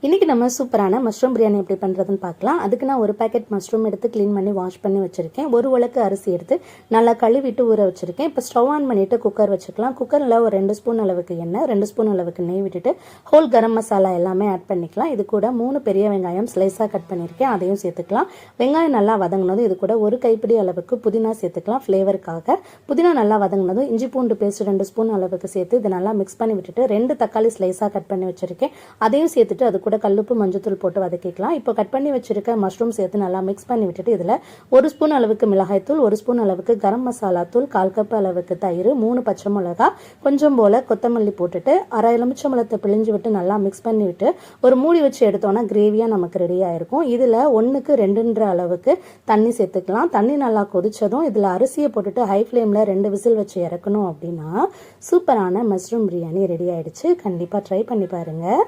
இன்றைக்கி நம்ம சூப்பரான மஷ்ரூம் பிரியாணி எப்படி பண்ணுறதுன்னு பார்க்கலாம். அதுக்கு நான் ஒரு பேக்கெட் மஷ்ரூம் எடுத்து க்ளீன் பண்ணி வாஷ் பண்ணி வச்சுருக்கேன். ஒரு உலக்கு அரிசி எடுத்து நல்லா கழுவிட்டு ஊற வச்சுருக்கேன். இப்போ ஸ்டவ் ஆன் பண்ணிவிட்டு குக்கர் வச்சுக்கலாம். குக்கரில் ஒரு 2 ஸ்பூன் அளவுக்கு எண்ணெய், 2 ஸ்பூன் அளவுக்கு நெய் விட்டுட்டு ஹோல் கரம் மசாலா எல்லாமே ஆட் பண்ணிக்கலாம். இது கூட 3 பெரிய வெங்காயம் ஸ்லைஸாக கட் பண்ணியிருக்கேன், அதையும் சேர்த்துக்கலாம். வெங்காயம் நல்லா வதங்கினதும் இது கூட ஒரு கைப்பிடி அளவுக்கு புதினா சேர்த்துக்கலாம் ஃப்ளேவருக்காக. புதினா நல்லா வதங்கினதும் இஞ்சி பூண்டு பேஸ்ட் 2 ஸ்பூன் அளவுக்கு சேர்த்து இதை நல்லா மிக்ஸ் பண்ணி விட்டுட்டு 2 தக்காளி ஸ்லைஸாக கட் பண்ணி வச்சுருக்கேன், அதையும் சேர்த்துட்டு அது கூட கல்லுப்பு மஞ்சத்தூள் போட்டு வதக்கிக்கலாம். இப்போ கட் பண்ணி வச்சிருக்க மஷ்ரூம் சேர்த்து நல்லா மிக்ஸ் பண்ணி விட்டுட்டு இதில் 1 ஸ்பூன் அளவுக்கு மிளகாய் தூள், 1 ஸ்பூன் அளவுக்கு கரம் மசாலா தூள், 1/4 கப் அளவுக்கு தயிர், 3 பச்சை மிளகா, கொஞ்சம் போல கொத்தமல்லி போட்டுட்டு அரை எலுமிச்சம்பழத்தை பிழிஞ்சு விட்டு நல்லா மிக்ஸ் பண்ணி விட்டு ஒரு மூடி வச்சு எடுத்தோம்னா கிரேவியாக நமக்கு ரெடி ஆயிருக்கும். இதில் 1க்கு 2ன்ற அளவுக்கு தண்ணி சேர்த்துக்கலாம். தண்ணி நல்லா கொதிச்சதும் இதில் அரிசியை போட்டுட்டு ஹை ஃப்ளேமில் 2 விசில் வச்சு இறக்கணும். அப்படின்னா சூப்பரான மஷ்ரூம் பிரியாணி ரெடி ஆயிடுச்சு. கண்டிப்பாக ட்ரை பண்ணி பாருங்கள்.